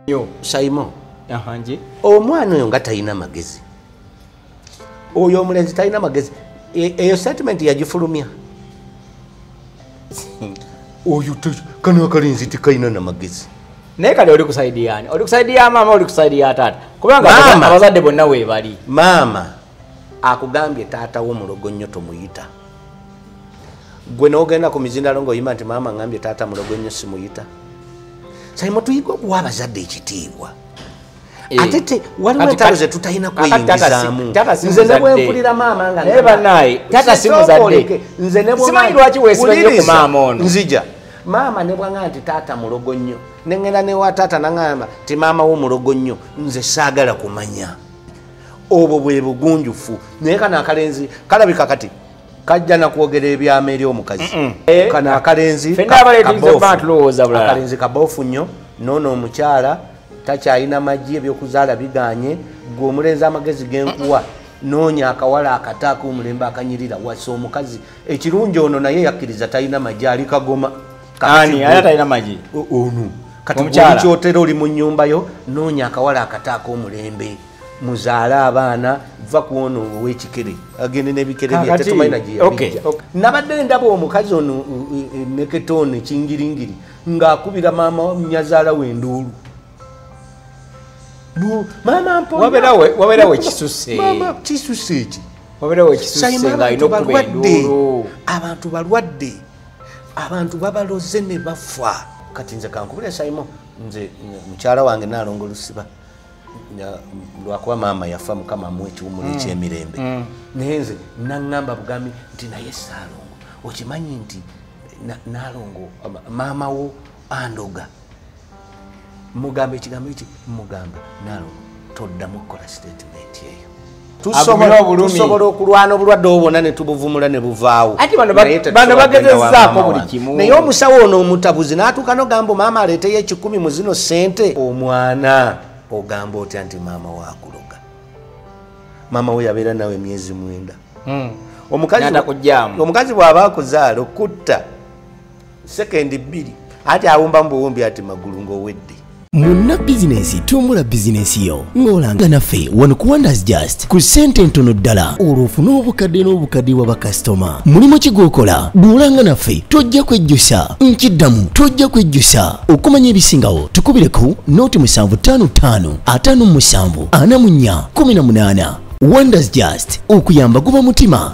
Yo Saimo. Ahanje. Omwana oyo nga talina magezi. Oyo omulenzi talina magezi. Eyo statement yagifulumya. Oyo kano akalinzi tikaina na magezi. Naye kale oli kusaidia yani. Oli kusaidia mama, oli kusaidia tata. Kubanga abazadde bonna we bali. Mama akugambye taata wo mulogonyo tomuyita. Gwe n'ogenda ku mizindalo ng'oyima nti mama ngambye taata mulogonyo simuyita. Saimo tuyiga okuwa abazadde ekitiibwa. Atete waliwo entalo ze tutayina kweyingizaamu. Nze ne bwe mpulira maama nga naye bannaye tata si muzadde. Nze ne bwe simanyi lwaki weesiba nnyo ku maama ono. Nzija maama ne bwanga nti taata mulogonyo ne ngenda newa taata nangamba ti maama wo mulogonyo nze saagala kumanya. Obwo bwe bugunjufu naye kana akalenzi kalabika kati kajja na kwogera ebyama eri omukazi. Kana akalenzi akalenzi kabofu nnyo nono omukyala takyalina maggi ebyokuzaala biganye gwe omulenzi amagezi genkuwa noonya akawala akataaka omulembe akanyirira wasa omukazi ekirungi ono naye yakkiriza talina maggi ali kagoma. Ani aya talina maggi? Ono kati kyotera oli mu nnyumba yo noonya akawala akataaka omulembe muzaale abaana va kuono ow'ekikere agende n'ebikere bye tetumanyi gye yabijja. Nabadde ndaba omukazi ono neketone kingiringiri ng'akubira maama nyazaala we enduulu. Mama mpona wabeerawo ekisusse. Mama kisusse eki. Wabeerawo ekisusse ng'alina okuba enduulu. Abantu balwadde. Abantu babaloze ne bafa. Kati nze kankubira Saimo nze mukyala wange Nalongo Lusiba. Lwakuba maama yafa mukama amuwa ekiwumula ekyemirembe. Naye nze naŋŋamba bugambi nti naye Saalongo okimanyi nti Nalongo maama wo andoga. Mugamba ekigambo eki mugamba Nalongo toddamu okukola statement eyo. Tusobola okulwana obulwadde obwonna ne tubuvumula ne buvaawo. Ati bano bagezezzaako buli kimu. Naye omusawo ono omutabuzi n'atuuka n'ogamba maama aleeteyo 10 mu zino ssente. Omwana ogamba otya nti maama waakuloga? Maama we yabeera nawe emyezi 9. Omukazi bw'aba akuzaala okutta sekendi 2 ati awumba mu buwumbi ati magulu ng'owedde. Munna bizinesi tumbula bizinesi yo ng'olanga naffe wano ku Wonders Just ku ssente ntono ddala olw'ofuna obukadde n'obukadde wa bakasitoma. Mulimu kigokola duulanga naffe tojja kwejjusa nkiddamu tojja kwejjusa okumanya ebisingawo tukubire ku noti 755 57 44 18. Wonders Just okuyamba guba mutima.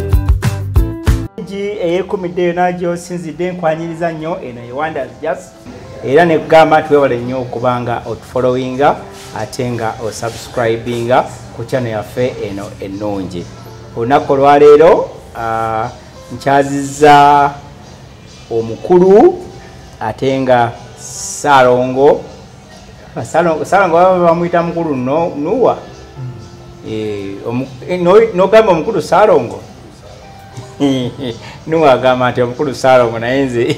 Eyekumiddeyo nagyo sinzidde nkwanyiriza nnyo eno ye Wonders Just. Era ne kugamba twewale nnyo okubanga otufollowinga ate nga osubscribinga ku channel yaffe eno ennungi. Olunaku olwaleero nkyazizza omukulu ate nga Saalongo baba bamuyita mukulu Nuwa. N'ogamba omukulu Saalongo Nuwa agamba nti omukulu Saalongo naye nze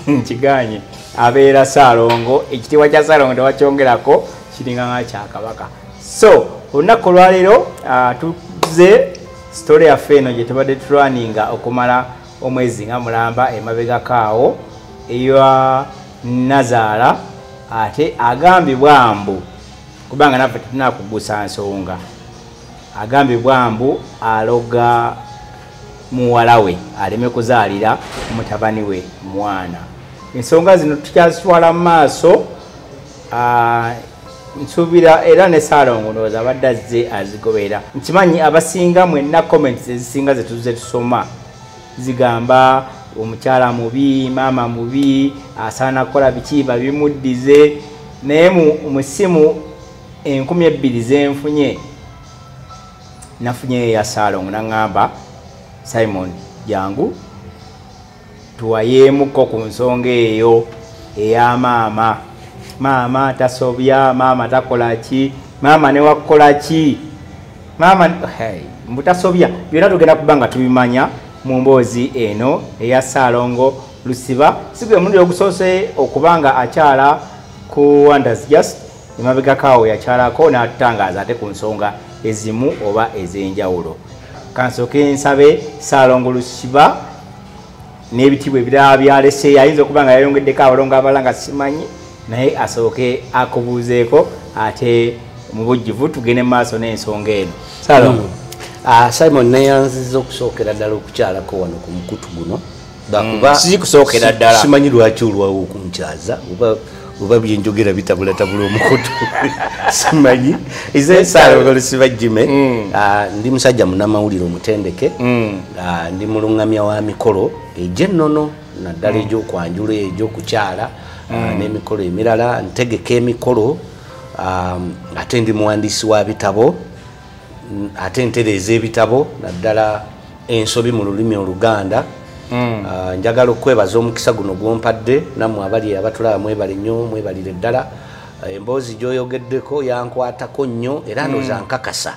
nkiganye. Abeera Saalongo ekitiibwa kya Saalongo tewakyongerako kiringa nga kya Kabaka. So olunaku olwaleero tuze story yaffe eno gye tubadde tulwaninga okumala omwezi nga mulamba emabegakaawo eya Nazaala ate agambibwa mbu kubanga naffe tetunakugusa nsonga agambibwa mbu aloga muwala we aleme kuzaalira mutabani we mwana. Ensonga zino tukyazitwala mu maaso nsuubira era ne Saalongo ndowooza abadde azze azigobera. Nkimanyi abasinga mwenna comments ezisinga zetuze tusoma zigamba omukyala mubi, maama mubi, asaana kukola biki babimuddize. Naye mu ssimu 2000 zenfunye nafunye eya Saalongo naŋŋamba Simon jangu tuwayeemuko ku nsonga eyo eya maama. Maama tasobya, maama takola ki, maama ne wakola ki, maama mbutasobya. Byonna tugenda kubanga tubimanya mu mboozi eno eya Saalongo Lusiba. Si gwe mulundi ogusoose okubanga akyala ku Wonders Just emabegakaawo yakyalako n'atutangaaza ate ku nsonga ezimu oba ez'enjawulo. Kansooke nsabe Saalongo Lusiba n'ebitibwa ebirala byalese ayinza okuba nga yayongeddeko abalongo abalala nga simanyi naye asooke akubuuzeeko ate mu bujjuvu tugende maaso n'ensonga eno Salongo. Simon neyanziza okusookera ddala okukyalako wano ku mukutu guno sikusookera ddala simanyi lwaki olwawo okunkyaza oba byenjogera bitabulatabula omukutu simanyi ize Salongo Lusibajjime ndi musajja munnamawulire omutendeke ndi mulungamya wa mikolo egy'ennono naddala egy'okwanjula egy'okukyala n'emikolo emirala ntegeka emikolo ate ndi muwandiisi wa bitabo ate ntereeza ebitabo naddala ensobi mu lulimi Oluganda. Njagala okwebaza omukisa guno gwompadde nammwe abali abatulaba mwebale nnyo mwebalire ddala emboozi gy'oyogeddeko yankwatako nnyo era ndooza nkakasa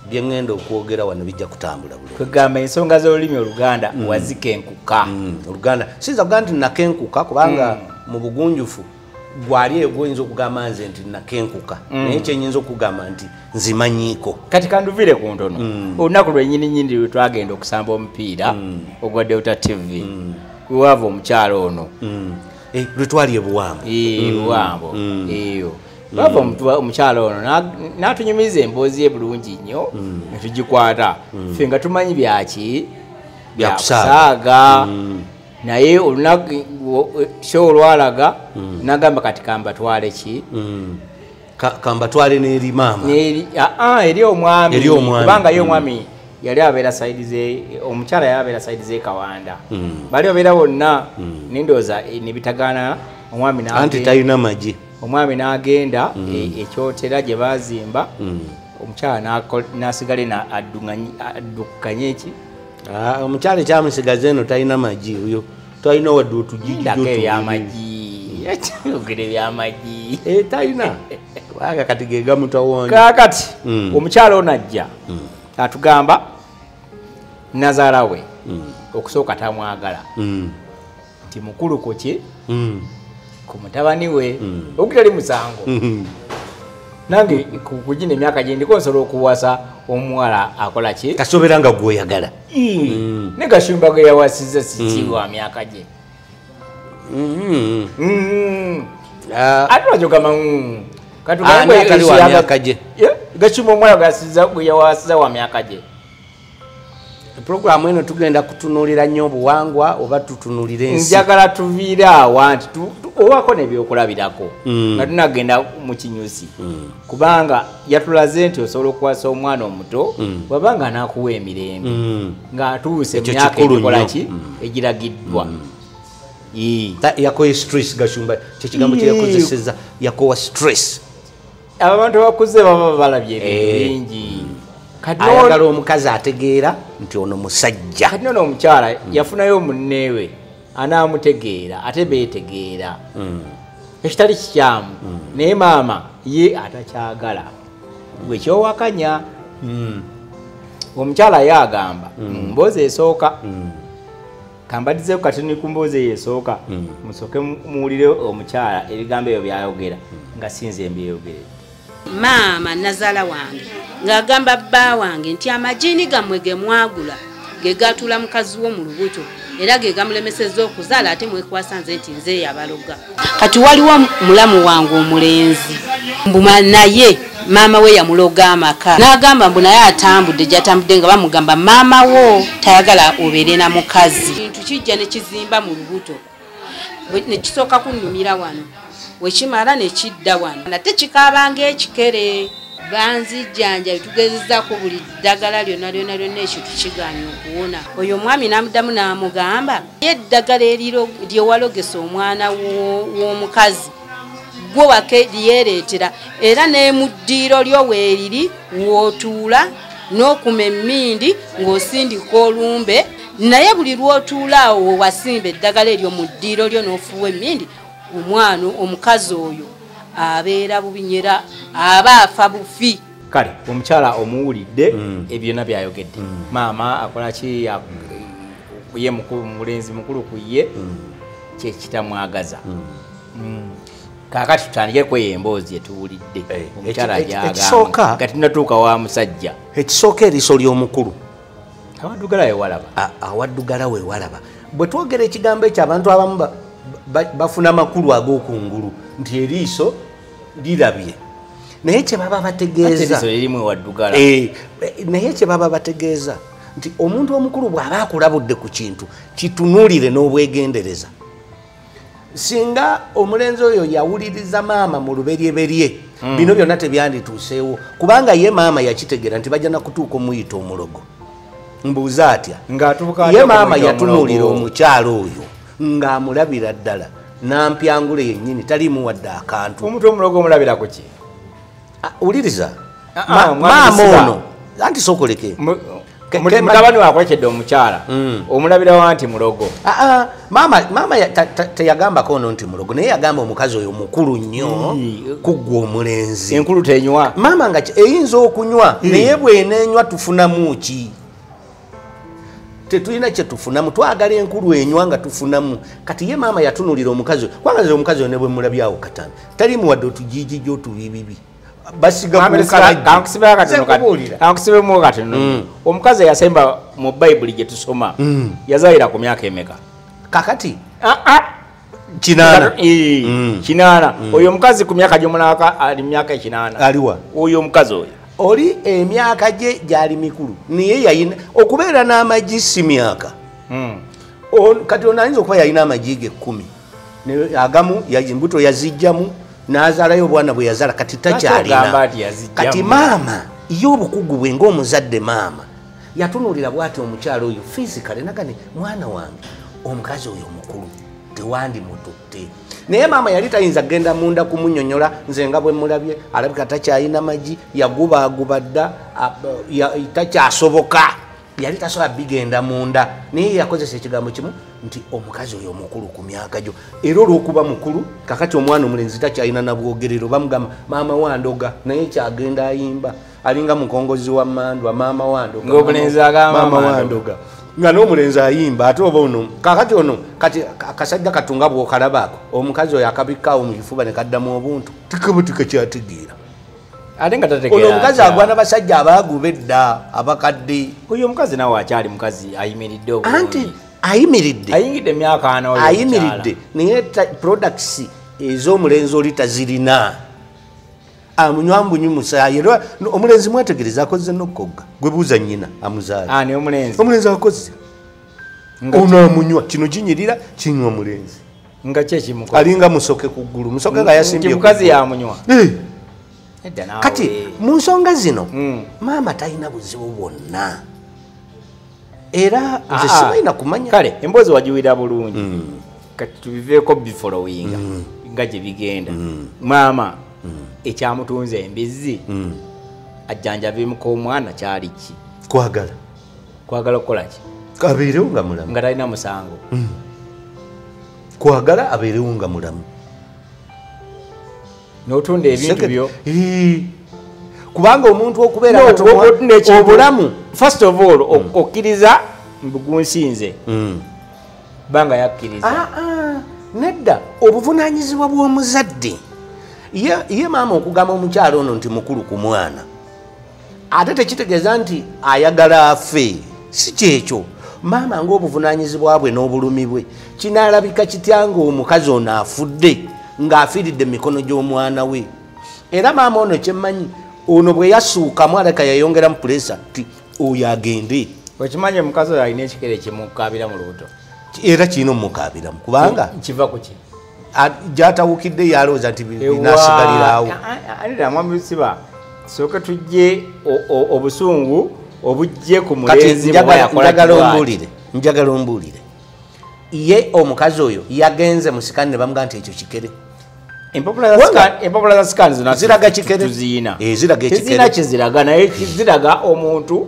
bye ŋŋenda okwogera wano bijja kutambula bulungi. Twegamba ensonga z'olulimi Oluganda wazikenkuka. Oluganda sinza kugamba nti nakenkuka kubanga mu bugunjufu gwali egwoyinza okugamba nze nti nakenkuka naye kyenyinza okugamba nti nzimanyiiko. Kati kanduvire ku ntono olunaku lwennyininyini lwe twagenda okusamba omupiira ogwa Delta TV wewava omukyalo ono lwe twali ebuwambo buwambo eyo wava omukyalo ono n'atunyumiza emboozi ye bulungi nnyo ne tugikwata ffe nga tumanyi byaki byakusaaga naye olunaku sho olwalaga nagamba kati kambatwale ki kambatwale n'eri maama eri omwami kubanga ye omwami yali abeera saidi ze omukyala yali abeera saidi ze Kawanda bali obeera bonna nindooza nebitagaana omwami anti talina magi omwami n'agenda ekyotera gye baazimba omukyala n'asigale addukanye eki omukyala ekyamusigaza eno talina magi oyo talina wadde otugibyamagi ogere byamagi talina kubanga kati ge gamutawonya kaakati omukyala ono ajja atugamba nazaala we okusooka tamwagala nti mukulu ku ki ku mutabani we okutali musango nange kugina emyaka gye ndiko nsobola okuwasa omuwala akola ki kasobera nga gwoyagala ne gashumba gwe yawasiza sikiwa myaka gye ate wajogama katugambetali wa myaka gye gashumba omuwala gwe yawasiza wa myaka gye. Programu eno tugenda kutunuulira nnyo obuwangwa oba tutunuulira ensi. Njagala tuviire awo nti owako n'ebyokulabirako nga tunagenda mu kinyusi kubanga yatulaze nti osobola okuwasa omwana omuto wabanga anakuwa emirembe ng'atuuse mu myaka egikola ki egiragiddwa. Yakoye stress Gashumba kyekigambo kye yakozeseza yakowa stress. Abantu abakuze baba balabye ebintu bingi. Ayagala omukazi ategeera nti ono musajja. Kati ono omukyala yafunayo munneewe anaamutegeera ate beetegeera ekitali kikyamu naye maama ye atakyagala gwe kyowakanya. Omukyala ye agamba mboozi esooka kambadizeeko kati ni ku mboozi eyo esooka musooke muwulire omukyala ebigambo ebyo byayogera nga sinze mbyeyogere. Maama nazaala wange ng'agamba bba wange nti amajini gammwe ge mwagula ge gatula mukazi wo mu lubuto era ge gamulemesezza okuzaala ate mwekwasa nze nti nze yabaloga. Kati waliwo mulamu wange omulenzi mbuma naye maama we yamuloga amaka n'agamba mbu naye atambudde gyatambudde nga bamugamba maama wo tayagala obeere na mukazi. Kintu kijja ne kizimba mu lubuto ne kisooka kunnumira wano wekimala ne kidda wano nate kikaabanga ekikere banzijjanja tugezezzaako buli ddagala lyonna ekyo tukiganya okuwona. Oyo omwami n'amuddamu n'amugamba ye eddagala eriro lyewalogesa omwana w'omukazi gwe wake lyereetera era ne mu ddiiro lyo weeriri w'otuula n'okuma emmindi ng'osindika olumbe naye buli lw'otuula awo wasimba eddagala eryo mu ddiiro lyo n'ofuwa emmindi omwana omukazi oyo abeera bubinyera aba afa bufi. Kale omukyala omuwulidde ebyonna byayogedde maama akola ki ye mulenzi mukulu ku ye kyekitamwagaza. Kaakati tutandike kweyo emboozi etuwulidde omukyala gyagamba kati tunatuuka wa musajja. Ekisooka eriiso ly'omukulu awaddugala we walaba awaddugala we walaba bwe twogera ekigambo ekyo abantu abamu bafuna makulu ag'okungulu nti eriiso lirabye naye kye baba bategeeza naye kye baba bategeeza nti omuntu omukulu bw'aba akulabudde ku kintu kitunuulire n'obwegendereza. Singa omulenzi oyo yawuliriza maama mu luberyeberye bino byonna tebyandituuseewo kubanga ye maama yakitegeera nti bajja nakutuuka omuyita omulogo. Mbuuza atya ye maama yatunuulira omukyalo oyo ng'amulabira ddala nampyangule yennyini taliimu wadde akantu. Omuntu omulogo omulabira ku ki? Wuliriza maama ono anti sookoleke mutabani wakwekedde omukyala omulabira wa nti mulogo. Maama teyagambako ono nti mulogo naye yagamba omukazi oyo mukulu nnyo kuggwa omulenzi. Enkulu tenywa. Maama nga eyinza okunywa naye bw'enenywa tufunamu ki? Tetulina kye tufunamu, twagala enkulu enywa nga tufunamu. Kati ye maama yatunulira omukazi oyo kubanga omukazi oyo ne bwe mulabyawo katano taliimu wadde otujijiji otubibibi. Kankusibemu katono. Omukazi yasemba mu Bayibuli gye tusoma yazaalira ku myaka emeka? Kakati 8. Oyo omukazi ku myaka gy'omulaka ali myaka 8. Aliwa oyo omukazi oyo oli emyaka gye gyali mikulu naye yayina okubeera n'amagi si myaka. Kati ono ayinza okuba yalina amagi ge 10 agamu embuto yazijjamu n'azaalayo obwana bwe yazaala kati takyalina. Kati maama ye obukugu bwe ng'omuzadde maama yatunuulira bw'ati omukyalo oyo fisikale nagane mwana wange omukazi oyo mukulu tewandi mututte. Naye maama yali tayinza genda munda kumunyonyola nze nga bwe mulabye alabika takyalina magi yagubaaguba dda takyasoboka yali tasobola bigenda munda naye yakozesa ekigambo kimu nti omukazi oyo mukulu ku myaka gyo era olw'okuba mukulu kakati omwana omulenzi takyalina na bwogerero bamugamba maama wandoga naye kyagenda ayimba alinga mukongozi wa mandwa maama wandoga ng'omulenzi agamba maama wandoga nga n'omulenzi ayimba ate oba ono kakati ono kati akasajja katunga bw'okalabaako omukazi oyo akabikkaawo mu kifuba ne kaddamu obuntu tikabutika kyategeera ate nga tategeera. Ono omukazi agwana basajja abaaguba edda abakadde. Oyo omukazi nawe akyali mukazi ayimiridde obulungi. Anti ayimiridde ayingidde emyaka 4 oyo ayimiridde naye products ez'omulenzi oli tazirina. Amunywambunyu musaayi era omulenzi mwetegereza akoze n'okogga gwe buuza nnyina amuzaala. Ne omulenzi akoze ono amunywa kino kinyirira kinywa omulenzi nga kyekimukola alinga musoke ku ggulu musoke nga yasimbye mukazi yamunywa. Kati mu nsonga zino maama talina buzibu bwonna era nze sibalina kumanya. Kale emboozi wagiwira bulungi kati tubiveeko bifolowinga nga gye bigenda. Maama ekyamutunza embizzi ajjanjabimuka omwana kyali ki? Kwagala okukola ki? Abeerewo nga mulamu nga talina musango. Kwagala abeerewo nga mulamu n'otunda ebintu byo kubanga omuntu okubeera obulamu first of all okkiriza mbugunsinze banga yakkiriza nedda obuvunaanyizibwa bw'omuzadde ye maama okugamba omukyalo ono nti mukulu ku mwana ate tekitegeeza nti ayagala afe si kyekyo. Maama ng'obuvunaanyizibwa bwe n'obulumi bwe kinaalabika kitya ng'omukazi ono afudde ng'afiiridde emikono gy'omwana we. Era maama ono kyemmanyi ono bwe yasuukamu aleka yayongeramu pulesa ti oyo agende. Okimanyi omukazi oyo alina ekikere kimukaabira mu lubuto era kirina omukaabiramu kubanga kiva ku ki gyatawukidde yalowooza nti binasigaliraawo. Anira mwamisiba sooka tujje obusungu obujje ku mulenzi njagala ombuulire ye omukazi oyo yagenze musikani ne bamugamba nti ekyo kikere. Empapula za sikani zonna ziraga kikere tuziina ziraga ekikere tezirina kyeziraga naye ziraga omuntu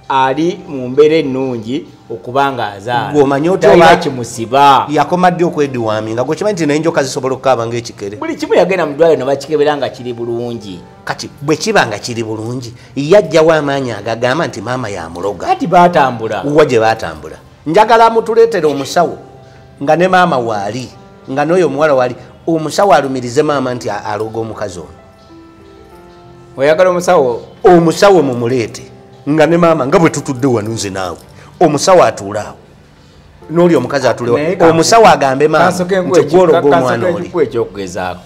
ali mu mbeera ennungi okuba nga azaala gwomanyi talina kimusiba yakoma ddi okwediwaami nga gwekimanyi nti naye enjoka zisobola okukaaba ngaekikere. Buli kimu yagenda mu ddwaliro ne bakikebera nga kiri bulungi. Kati bwe kiba nga kiri bulungi yajjawo amaanyi agagamba nti maama yamuloga. Kati baatambula wa gye baatambula. Njagala mutuleetere omusawo nga ne maama waali nga n'oyo omuwala waali omusawo alumirize maama nti aloga omukazi ono. Oyagala omusawo mumuleete nga ne maama nga bwe tutudde wano nze naawe omusawo atuulaawo noli omukazi atulewa omusawo agambe maama ntigwologa omwana oli ekyokugezaako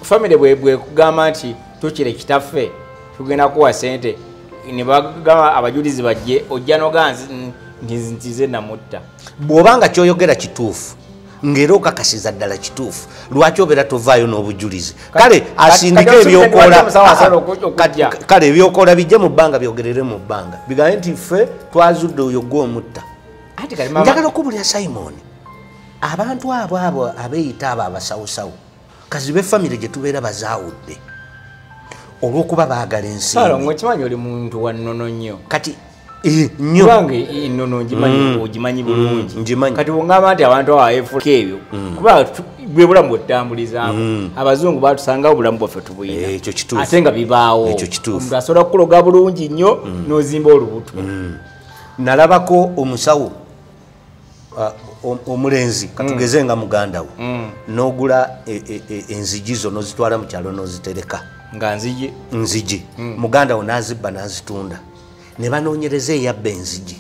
famire bwe kugamba nti tukire kitaffe tugenda kuwa sente ne bagamba abajulizi bajje ojja nogaa ntize namutta bw'obanga kyoyogera kituufu ng'era okakasiza ddala kituufu lwaki obeera tovaayo n'obujulizi kale asindika ebyokoola kale ebyokoola bijje mu bbanga byogerere mu bbanga bigambe nti ffe twazudde oyo gw'omutta njagala okubulya Simon abantu abo abeeyita abo abasawusawu kazi b'effamire gye tubeera bazaawudde olw'okuba baagala ensimbi okimanyi oli muntu wa nnono nnyo kati nyobange ennono ogimanyi bulungi kati bwongamba nti abantu abaefuka ebyo kuba bwe bulamu bwetutambulizaako abazungu batusangawo obulamu bwaffe tubuyina ate nga bibaawo omuntu asobola kukuloga bulungi nnyo n'ozimba olubuto nalabako omusawo omulenzi katugeze nga muganda we n'ogula enzigi zo n'ozitwala mu kyalo n'ozitereka nga nzigi muganda we n'azibba n'azitunda ne banoonyereza eyabba enzigi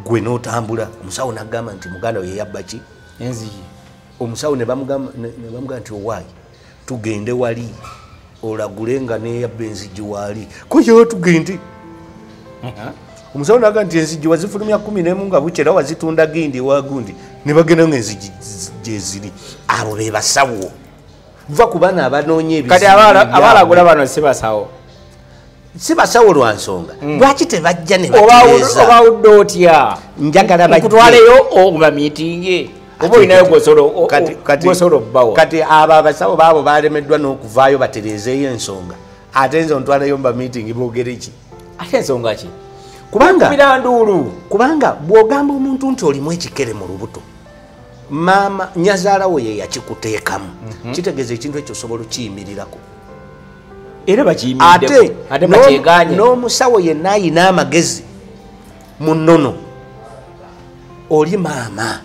gwe n'otambula omusawo n'agamba nti muganda we yeyabba ki enzigi omusawo ne bamugamba nti owaayi tugende wali olagule nga neyabba enzigi waali kuyo tugende omusawo n'agamba nti enzigi wazifulumya 11 nga bukyera wazitunda gindi wagundi ne bagenda ng'enzigi gyeziri abo be basawo va ku bana abanoonya kati abalagula bano si basawo si basawo lwa nsonga lwaki tebajja ne batereeza obawudde otya njagala bakutwaleyo oba miitingi oba olinayo gwosobola obbawo kati abo abasawo baabo balemeddwa n'okuvaayo batereezeeyo ensonga ate nze ontwalayo mu bamiitingi boogere ki ate ensonga ki kubanga bw'ogamba omuntu nti olimu ekikere mu lubuto maama nyazaala we ye yakikuteekamu kitegeeza ekintu ekyo osobola okiyimirirako era ate bakyeganye n'omusawo yenna ayina amagezi mu nnono oli maama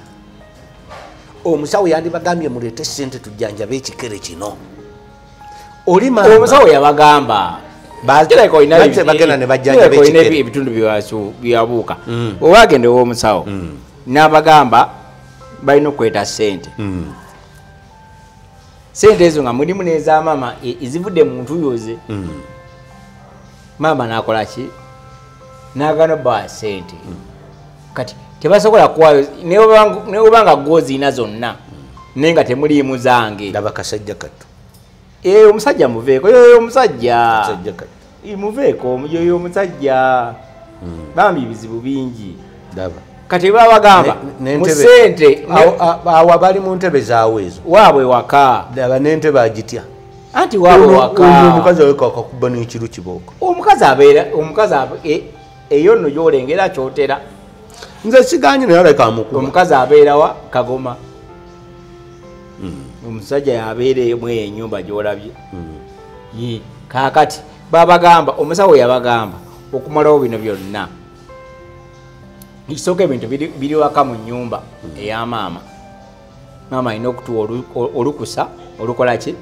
omusawo yandibagambye muleete sente tujjanjabe ekikere kino oli maama omusawo yabagamba bagenda ne bajjanjabe ekikere ebitundu byabuuka oba agende w'omusawo n'abagamba balina okweta sente sente ezo nga mulimu neza maama ezivudde mu ntuyoze maama nakola ki nagana ba sente kati tebasobola kuwayo nebanga gozina zonna naye nga temuliimu zange laba kasajja katto omusajja muveeko yoyo omusajja muveeko yoyo omusajja bambi bizibu bingi kati babagamba mu sente awo bali mu ntebe zaawe ezo waabwe waka laba n'entebe agitya anti waabwe waka omukazi aweka akakuba n'ekiru kibooka omukazi eyo nno gyolengera kyotera nze siganye naye aleka amukuba omukazi abeerawa Kagoma omusajja yabeera mu enyumba gyolabye kakati babagamba omusawo yabagamba okumalawo bino byonna ekisooka ebintu biri waka mu nyumba ey'amaama maama alina okutuwa olukusa olukola ki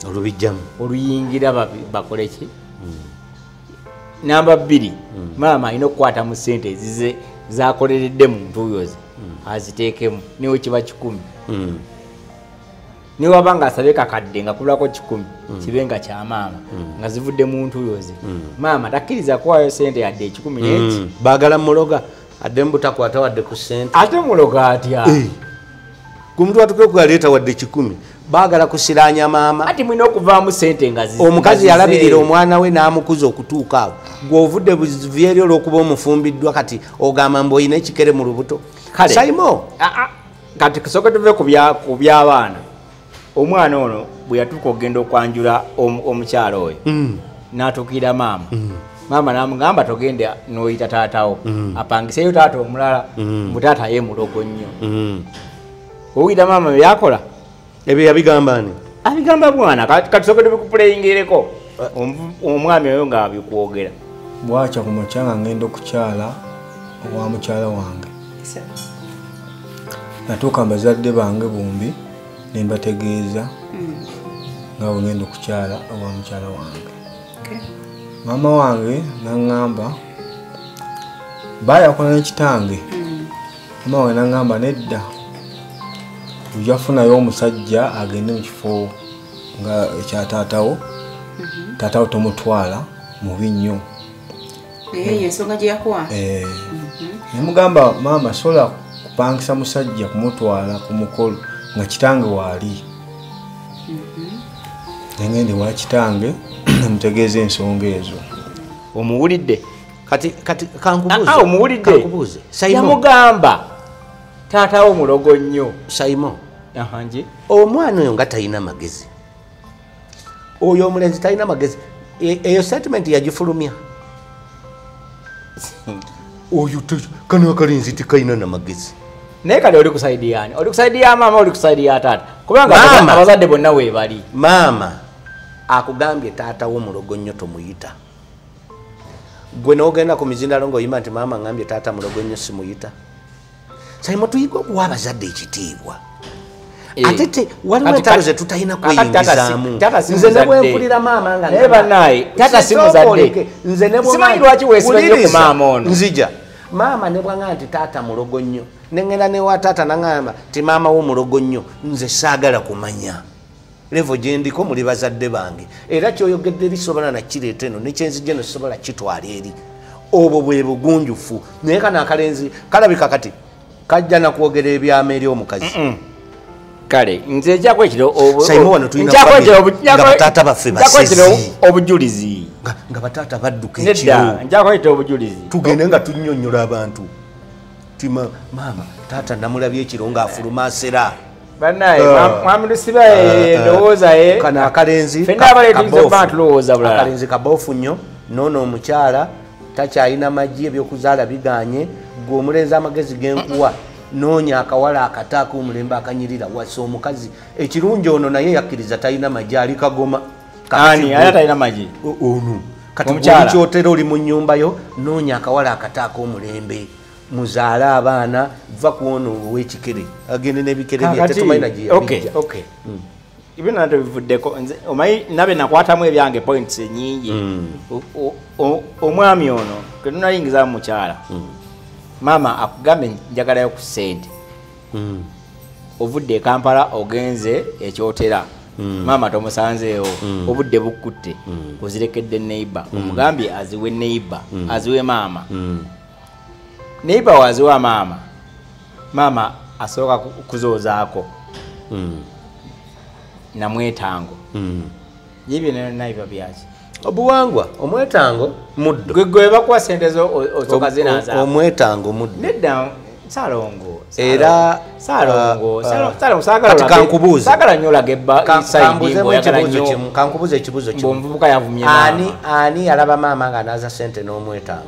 olubijjamu oluyingira bakole ki namba 2 maama alina okukwata mu sente ezize zakoleredde mu ntuyoze aziteekemu niwe kiba 10 niwe waba nga asabe kakadde nga kulako 10 kibe nga kya maama nga zivudde mu ntuyoze maama takkiriza kuwaayo sente yadde 10 n'eki baagala muloga adde mbutakwata wadde ku sente ate muloga atya ku muntu watuke kuyaleeta wadde 10 baagala kusiranya maama ati mulina okuvaamu sente nga omukazi yalabirira omwana we n'amukuza okutuuka awo gw'ovudde buvyeri olw'okuba omufumbiddwa kati ogamba mbu olina ekikere mu lubuto saimo kati kasooka tuve ku by'abaana omwana ono bwe yatuuka okugenda okwanjula omukyalo oyo n'atuukira maama maama namugamba togenda n'oyita taatawo apangiseyo taata omulala mbu taata ye mulogo nnyo owulira maama byakola ebyo yabigamba ani abigamba bwana kati soke tubikupuleyingireko omwami oyo nga abikwogera bwakya ku makya nga ngenda okukyala owa mukyala wange natuuka mbazadde bange bombi ne mbategeeza nga bwe ngenda okukyala owa mukyala wange maama wange naŋŋamba baayakola n'ekitange mama we nangamba nedda ujafunayo omusajja agende mu kifo nga ekya taatawo taatawo tomutwala mubi nnyo ensonga gye yakuwa nemugamba maama sola kupangisa musajja kumutwala ku mukolo nga kitange waali nengende wa kitange mutegeeza ensonga ezo omuwulidde kati kankubuuze omuwulidde yamugamba taatawo mulogo nnyo Simon nje omwana oyo nga talina magezi oyo omulenzi talina magezi eyo statement yagifulumya oyo kano akalenzi tekalina na magezi naye kale oli kusaidi yani oli kusaidi ya mama oli kusaidi ya taata kubanga abazadde bonna weebali maama akugambye taatawo mulogo nnyo tomuyita gwe n'ogenda ku mizindalo ng'oyima nti maama ngambye taata mulogo nnyo simuyita Simon tuyiga okuwa abazadde ekitiibwa ate waliwo entalo ze tutalina kweyingizaamu nze ne bwempulira maama nga naye bannaye taata si muzadde simanyi lwaki weesibanye ku maama ono nzija maama ne bwanga nti taata mulogo nnyo nengenda newa taata nangamba ti maama wo mulogo nnyo nze saagala kumanya levo gye ndiko muli bazadde bange era kyoyogedde lisobola nakireeta eno nekyenzijja nosobola kitwala eri obwo bwe bugunjufu naye kano akalenzi kalabika kati kajja nakwogera ebyama eri omukazi kale nze ekyakwekiro bataata baffe basezi obujulizi nga bataata badduka ekiro njakwekira obujulizi tugende nga tunnyonnyola abantu ti maama taata namulabye ekiro ng'afulumasera bannaye mwamudusiba endowooza ye kano akalenzi akalenzi kaboofu nnyo noono omukyala takyalina maggi ebyokuzaala biganye gwe omulenzi amagezi genkuwa noonya akawala akataaka omulembe akanyirira wasa omukazi ekirungi ono naye yakkiriza talina maggi ali kagoma talina maggi ono kati gwemukyotera oli mu nnyumba yo noonya akawala akataaka omulembe muzaale abaana va kuono ow'ekikere agende n'ebikere byetetumalina gyeyabijja ibina tubivuddeko omanyi nabe nakwatamu ebyange points enyingi omwami ono kenunayingiza mukyala maama akugambe njagalayo ku ssente ovudde Kampala ogenze ekyotera maama tomusanzeewo obudde bukutte ozirekedde neighbor omugambye aziwe neighbor aziwe maama neighbor waziwa maama asooka kuzoozaako namwetango yebyo naibyo byaki obuwangwa omwetango muddo gwe bakuwa sente zo osoka zinaza omwetango muddo nedda Salongo era Salongo kankubuuze sagala nyo lageba kankubuuze ekibuuzo kimu mvubuka yavumye ani yalaba maama nga anaza sente n'omwetango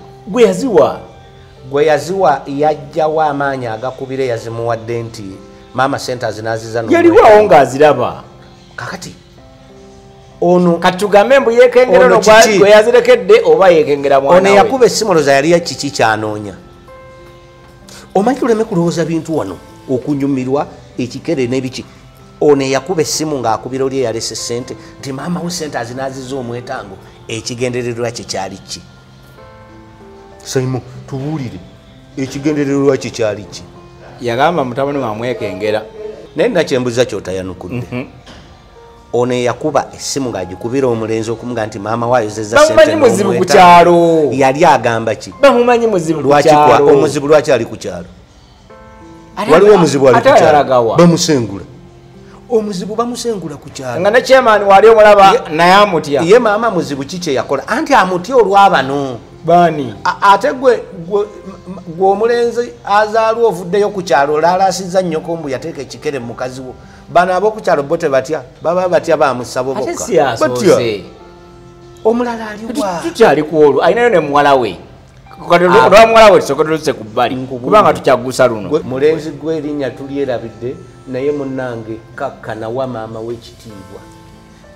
gwe yaziwa yajjawo amaanyi agakubire yazimuwadde nti maama sente azinaziza yaliwawo ng'aziraba kakati ono katugambe mbu yekengera no gwe yazirekedde oba yekengera mwana ono yakuba essimu loza yali kiki kyanoonya omanyi tuleme kulowooza bintu wano okunyumirwa ekikere n'ebiki ono yakuba essimu ng'akubira oli eyalese sente nti maama we sente azinaziza omwetango ekigendererwa kye kyali ki Simon tubuulire ekigendererwa kye kyali ki yagamba mutabani wamwekengera naye nakyembuza kyotayanukudde ono yakuba essimu ng'agikubira omulenzi okumuga nti maama wayozeza sente muzibu ku kyalo yali agamba ki bamumanyi muzibu ku kyalo omuzibu lwaki ali ku kyalo waliwo omuzibu ali ku kyalo bamusengula omuzibu bamusengula ku kyalo nga ne chairman wali omulaba naye amutya ye maama muzibu ki kye yakola anti amutya olwabano bani ate gwe omulenzi azaalwa ovuddeyo ku kyalo olaalasiza nnyoko mbu yateeka ekikere mu mukazi wo bano ab'oku kyalo bo tebatya baba batya bamusabo bokka omulala aliwa tukyali ku olwo alinayo ne muwala we olwa muwala we tusokedoluse ku bbali kubanga tukyagusa luno mulenzi gw'erinnya tulyerabidde naye munnange kakkanawa maama w'ekitiibwa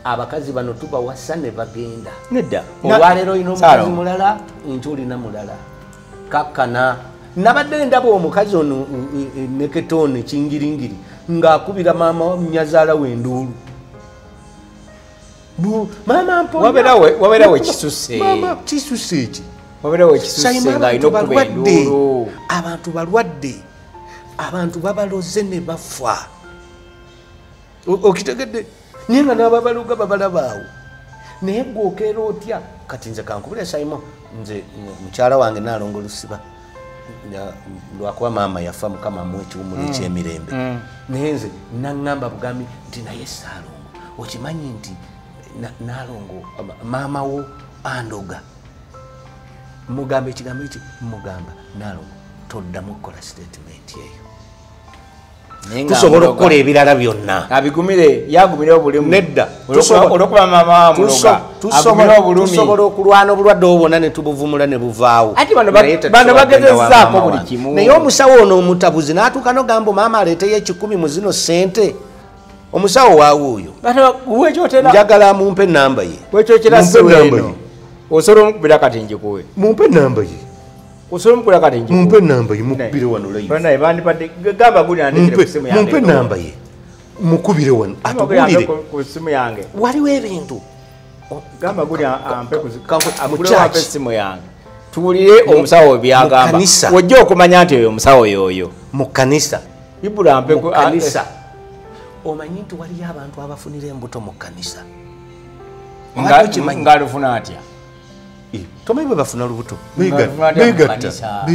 abakazi bano tubawasa ne bagenda nedda olwaleero olina omukazi mulala nti olina mulala kakkana nabadde ndaba omukazi ono neketone kingiringiri ng'akubira maama nyazaala w'enduulu maama wabeerawo ekisusse kisusse eki wabeerawo ekisusse ng'alina okuba enduulu abantu balwadde abantu babaloze ne bafa okitegedde naye nga n'ababaloga babalabaawo naye gwokeera otya kati nze kankubule Simon nze mukyala wange Nalongo Lusiba lwakuba maama yafa mukama amuwa ekiwumula ekyemirembe naye nze naŋŋamba bugambi nti naye Saalongo okimanyi nti Nalongo maama wo andoga mugamba ekigambo eki mugamba Nalongo toddamu okukola statement eyo tusobola okukola ebirala byonna abigumire yagumire obulimu nedda olwokuba maama wamuloga agumire obulumi tusobola okulwana obulwadde obwonna ne tubuvumula ne buvaawo ati bano bagezezzaako buli kimu naye omusawo ono omutabuzi n'atuuka n'ogamba maama aleeteyo 10 mu zino sente omusawo waawo oyo njagala mumpe enamba ye wekyokera siweeno osobola omukubira kati njikuwe mumpe enamba ye osobola omukubira kati njikuwe mumpe enamba ye mukubire wano live bandipadde gamba guli andikire ku simu yange mumpe enamba ye mukubire wano atubulire ku simu yange waliwo ebintu gamba guli ampe ku simu yange tuwulire omusawo byagamba wojja okumanya nti oyo omusawo yoyo mu kanisa ibula ampe ku kanisa omanyi nti waliyo abantu abafunira embuto mu kanisa ngaalufuna atya tomanyi bwe bafuna lubuto begatta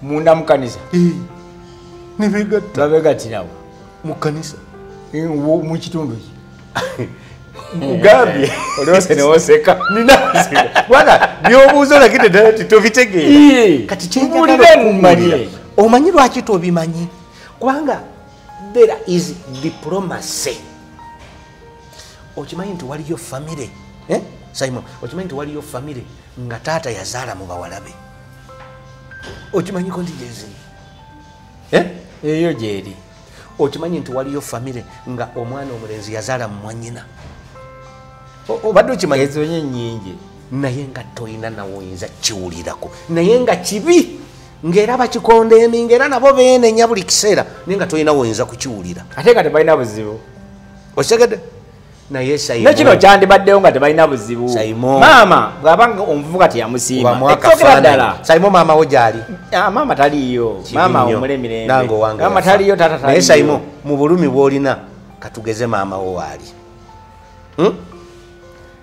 munda mu kanisa ne begatta babegattirawo mu kanisa mu kitundu ki mugambye oliose newoseka wana byobuuza olagide ddala ti tobitegeera kati kyenjagala omanyi lwaki tobimanyi kubanga there is diplomacy okimanyi nti waliyo famire Simon okimanyi nti waliyo famire nga taata yazaala mu bawala be okimanyiko nti gyezini eyo gyeri okimanyi nti waliyo famire nga omwana omulenzi yazaala mu mwanyina obadde okimanyi ezo nye nnyingi naye nga toyina nawoyinza kiwulirako naye nga kibi ng'era bakikonda eminga era nabo beenenya buli kiseera naye nga toyina woyinza kukiwulira ate nga tebalina buzibu okitegedde naye nekino kyandibaddeyo nga tebalina buzibu maama bw'abanga omuvubuka teyamusiima ddala Simon maama wo gyali maama taliyo maama omule mirembe maama taliyo tata taliyo naye Simon mu bulumi bw'olina katugeze maama wo waali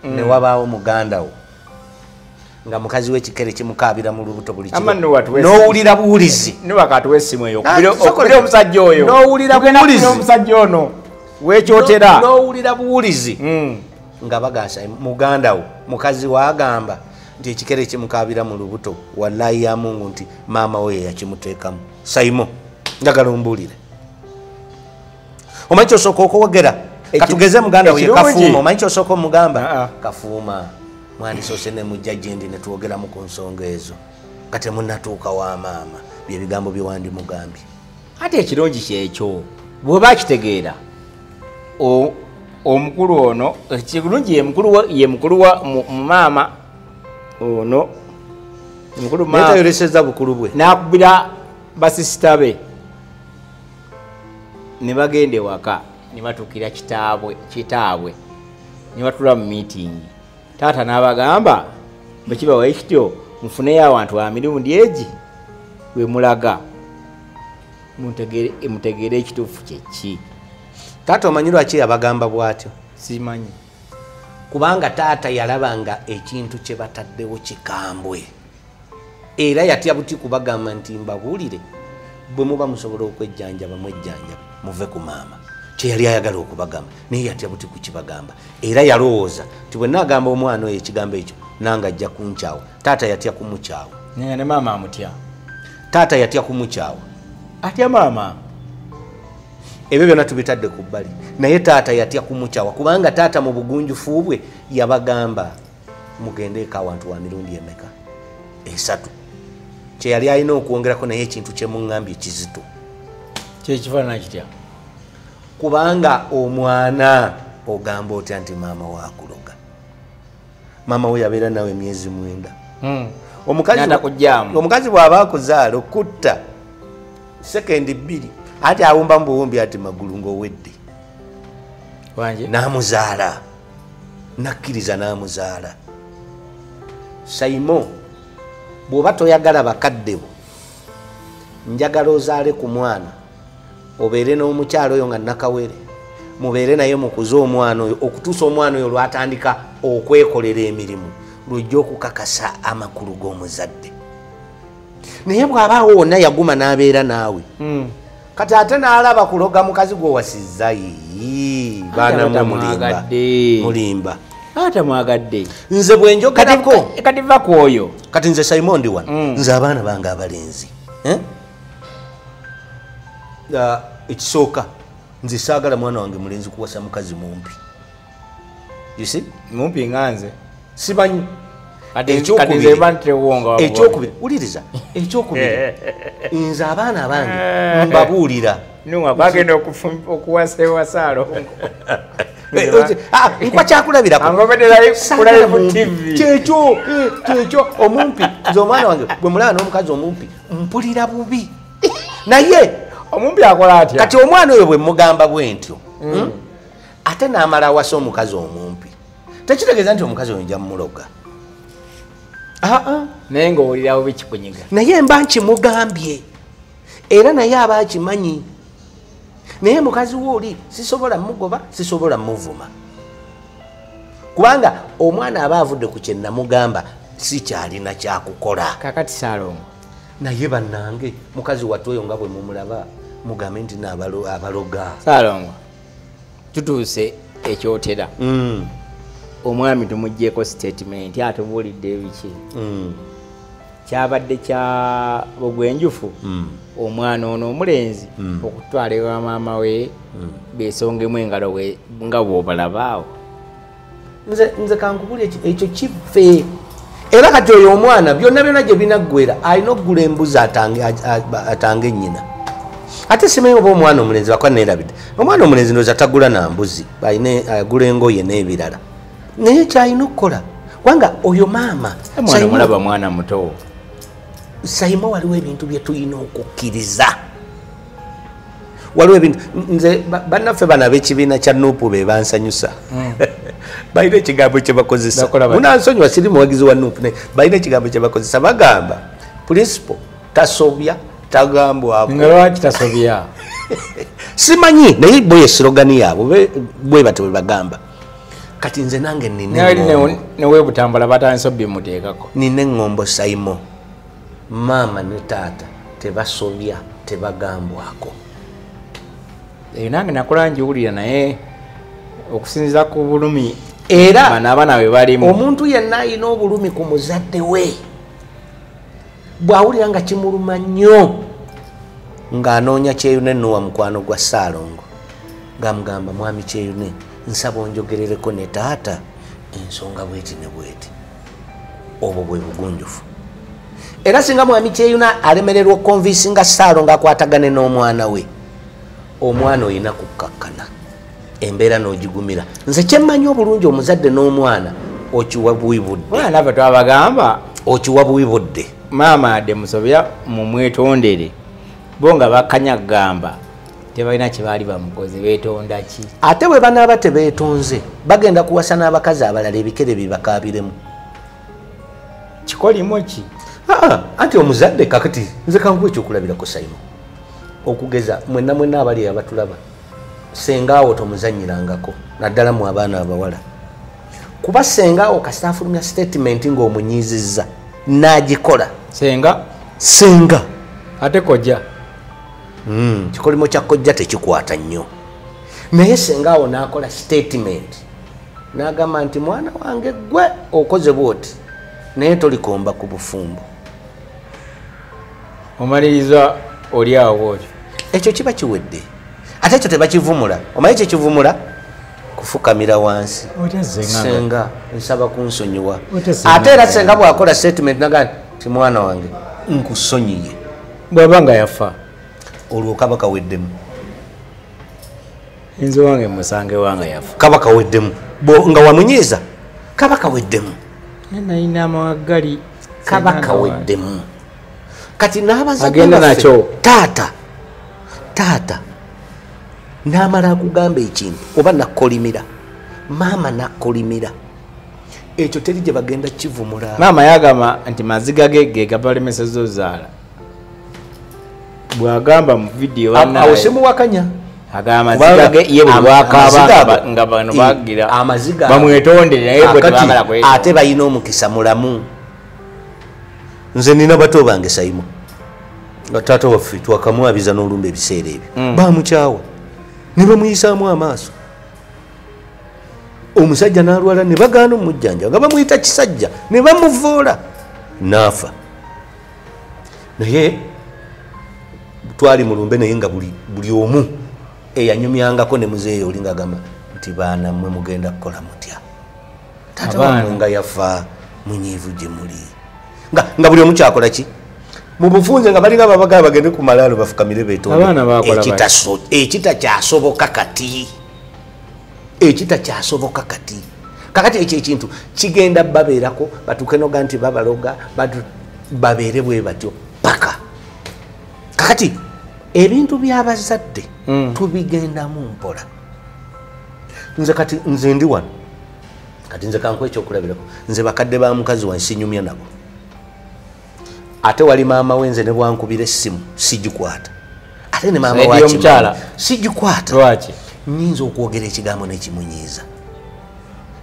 ne wabaawo muganda wo nga mukazi w'ekikere kimukaabira mu lubuto buli kiro n'owulira buwulizi niwakatuwa essimu eyo okubira omusajja oyo n'owulira buwulizi omusajja ono wekyotera n'owulira buwulizi nga bagasa muganda wo mukazi waagamba nti ekikere kimukaabira mu lubuto wallahi ya Mungu nti maama we yakimuteekamu Simon njagala ombuulire omanyi kyosooka okwogera katugeze muganda we Kafuuma omanyi kyosooka omugamba Kafuuma mwandisoose ne mujja gyendi ne twogeramu ku nsonga ezo kati munatuuka wa maama bye bigambo bye wandimugambye ate ekirungi kyekyo bw'oba akitegeera omukulu ono ekirungi ye mukulu wa maama ono mukulu maama netayoleseza bukulu bwe n'akubira basisita be ne bagenda ewaka ne batuukira kitaabwe ne batula mu miitingi taata n'abagamba bwe kibawa ekityo mufuneyo abantu ba mirundi egi we mulaga mutegeere ekituufu kyeki taata omanyi lwaki yabagamba bw'atyo simanyi kubanga taata yalabanga ekintu kye bataddewo kikambwe era yatya buti kubagamba nti mbabuulire bwe muba musobola okwejjanjaba mwejjanjaba muve ku maama kyeyali ayagala okubagamba naye yatya buti kukibagamba era yalowooza nti bwe naagamba omwana oyo ekigambo ekyo nange ajja kunkyawa taata yatya kumukyawa ne maama amutya taata yatya kumukyawa atya maama ebyo byonna tubitadde ku bbali naye taata yatya kumukyawa kubanga taata mu bugunjufu bwe yabagamba mugendeeko awantu wa mirundi emeka 3 kyeyali alina okwongerako naye ekintu kyemuŋŋambye kizito kyekifaanana kitya kubanga omwana ogamba otya nti maama waakuloga maama we yabeera nawe emyezi 9 omukazi bw'aba akuzaala okutta sekendi 2 ati awumba mu buwumbi ati magulu ng'owedde n'amuzaala nakkiriza n'amuzaala Simon bw'oba toyagala bakadde bo njagala ozaale ku mwana obeere n'omukyalo oyo nga nakawere mubeere naye mukuza omwana oyo okutuusa omwana oyo lwatandika okwekolera emirimu lwojja okukakasa amakulu g'omuzadde naye bw'abaawo wonna yaguma n'abeera naawe kati ate n'alaba kuloga mukazi gw'owasizza baana mulimba ate mwagadde nze bwe njogerako kati va ku oyo kati nze Simon ndi wano nze abaana bange abalenzi ekisooka nze saagala mwana wange mulenzi kuwasa mukazi mumpi yisi mumpi nganze simanyi ekyokubiri wuliriza ekyokubiri nze abaana bange mbabuulira bagenda okuwasa ewasalo nkwa kyakulabirako kyekyo omumpi nze omwana wange bwe mulaba n'omukazi omumpi mpulira bubi naye omumpi akola atya kati omwana oyo bwe mugamba bwe ntyo ate n'amala awasa omukazi omumpi tekitegeeza nti omukazi oyo nja mmuloga naye ng'owulirawo bikikunyiga naye mba nkimugambye era naye aba akimanyi naye mukazi wo oli sisobola mugoba sisobola muvuma kubanga omwana aba avudde ku kye namugamba sikyalina kyakukola kakati Salongo naye bannange mukazi wattu oyo nga bwe mumulaba mugambe nti n'abaloga Salongo tutuuse ekyotera omwami tumugyeko statement atubuulidde ebiki kyabadde kya bugwenjufu omwana ono omulenzi okutwala ewa maama we besongemu engalo we nga bw'obalabaawo nze kankubuli ekyo kive era kati oyo omwana byonna byonna gye binaggwera alina okugula embuzi atange ennyina ate simanyi oba omwana omulenzi bakwa neerabidde omwana omulenzi ndowooza tagula na mbuzi agula engoye n'ebirala naye kyalina okukola kubanga oyo maama mulaba mwana muto Saimo waliwo ebintu bye tulina okukkiriza waliwo ebintu nze bannaffe bano ab'ekibiina kya nuupu be bansanyusa balina ekigambo kye bakozesa munansonyiwa siri muwagizi wa nuupu naye balina ekigambo kye bakozesa bagamba principal tasobya tagambwako nga lwaki tasobya simanyi naye bo ye slogani yaabwe bwe bato bwe bagamba kati nze nange newebutambula batandise bimuteekako nina eŋŋombo Saimo maama ne taata tebasobya tebagambwako eyo nange nakola njiwulira naye okusinziza ku bulumi era abaana bwe balimu omuntu yenna alina obulumi ku muzadde we bw'awulira nga kimuluma nnyo ng'anoonya Kyeyune nno wa mukwano gwa Salongo ng'amugamba mwami Kyeyune nsaba onjogerereko ne taata ensonga bweti ne bweti obwo bwe bugunjufu era singa mwami Kyeyune alemererwa okonvinsinga Salongo akwatagane n'omwana we omwana oyina kukkakkana embeera n'ogigumira nze kyemmanyi obulungi omuzadde n'omwana okiwa buwibudde mwana abo twabagamba okiwa buwibudde maama adde musobya mumwetondere bo nga bakkanya kugamba tebalina kyebaali bamukoze beetonda ki ate bwe banaaba tebeetonze bagenda kuwasa n'abakazi abalala ebikere bibakaabiremu kikolimu ki anti omuzadde kakati nze kangu ekyokulabirako Saimo okugeza mwenna abali abatulaba sengaawo tomuzanyirangako naddala mu abaana abawala kuba sengaawo kasita afulumya statement ng'omunyizizza n'agikola senga ate kojja kikolimo kya kojja tekikwata nnyo naye sengaawo n'akola statement n'agamba nti mwana wange gwe okoze bwoti naye tolikomba ku bufumbo omaliriza oli awo bwoti ekyo kiba kiwedde ate ekyo tebakivumula omanyi kyekivumula kufukamira wansi senga nsaba kunsonyiwa ate era senga bwakola statement naga nti mwana wange nkusonyiye bwaba nga yafa olwo kaba kaweddemu nze wange musange wanga yafa kaba kaweddemu nga wamunyiiza kaba kaweddemu nalina amawagali kaba kaweddemu kati agenda nakyo taata n'amala akugamba ekintu oba nakkolimira maama nakkolimira ekyo teri gye bagenda kivumula maama yagamba nti maziga ge gabalemeseza ozaala bwagamba mu video awo simuwakanya amaziga ge ye bwakaba nga bano bagira amaziga bamwetondere naye bwe tubagala kwe ate bayina omukisa mulamu nze nina bato bange Saimo taata waffe twakamwabiza n'olumba ebiseera ebyo bamukyawa ne bamuyisaamu amaaso omusajja n'alwala ne bagaana omujjanja nga bamuyita kisajja ne bamuvuula naafa naye twali mulumbe naye nga buli omu eyanyumyangako ne muzeeyo olinga agamba nti baana mmwe mugenda kukola mutya taata wamwe nga yafa munyiivu gye muli nga buli omu kyakola ki mu bufunze nga balinga babagala bagende ku malaalo bafukamire beetonde ekitakyasoboka kati kakati ekyo ekintu kigenda babeerako batuuke noga nti babaloga babeere bwe batyo paka kakati ebintu by'abazadde tubigendamu mpola nze ndi wano kati nze kankuwa ekyokulabirako nze bakadde ba mukazi wansi nyumya nabo ate wali maama wenze ne bwankubira essimu sigikwata ate ne maama wakimukyala sigikwata lwaki nyinza okwogera ekigambo nekimunyiiza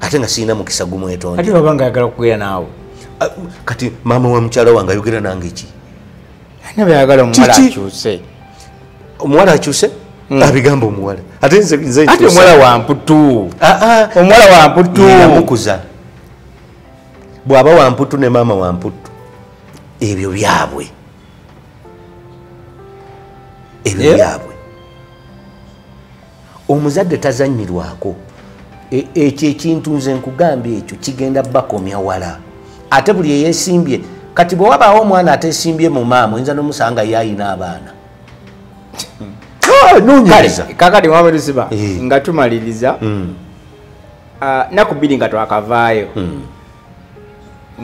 ate nga sirina mukisa gumwetonde ate babanga ayagala kugera naawe kati maama wa mukyala wange ayogera nange ki ane bayagala omuwala akyuse omuwala akyuse abigamba omuwala ate nze ate omuwala wamputu omuwala wamputu namukuza bw'aba wamputu ne maama wamputu ebyo byabwe omuzadde tazanyirwako ekyo ekintu nze nkugambye ekyo kigenda bakomya wala ate buli eyesimbye kati bwe wabaawo omwana atesimbye mu maama oyinza n'omusanga yayina abaana kakati mwaberusiba nga tumaliriza naku bbiri nga twakavaayo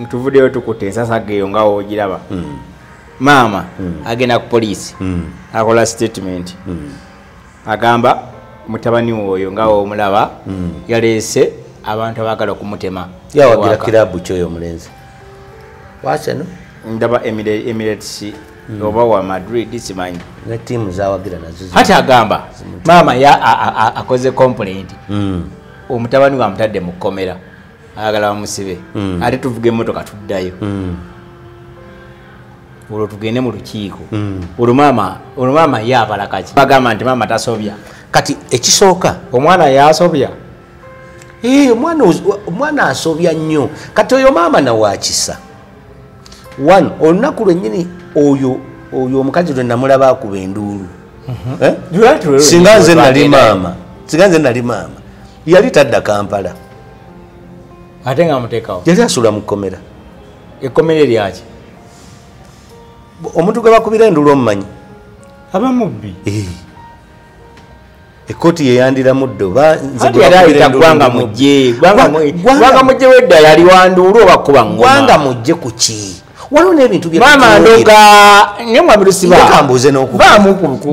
tuvuddeyo tukutte ensasa geeyo nga woogiraba maama agenda ku poliisi akola statement agamba mutabani oyo nga omulaba yaleese abantu abaagala okumutema yawagira kirabu kyoyo omulenzi waseno ndaba Emirates oba wa Madrid simanyi ne tiimu zawagira nazo ate agamba maama akoze complaint omutabani wamutadde mu kkomera ayagala bamusibe ate tuvuga emmotoka tuddayo olwo tugende mu lukiiko olwo maama ye abala kaki bagamba nti maama tasobya kati ekisooka omwana yasobya omwana asobya nnyo kati oyo maama nawakisa one olunaku lwennyini oyo omukazi lwe namulaba akuba enduulu singa nze nali maama yali tadda Kampala ate nga muteekawo yali asula mu kkomera ekkomera eryaki omuntu gwe bakubira enduulu omumanyi abamubbi ekkooti yeyandira muddo gwanga mujje wedda yali wanduulu oba kuba gwanga mujje ku ki waliwo n'ebintu maama ndoga nye mwabirusibakambuze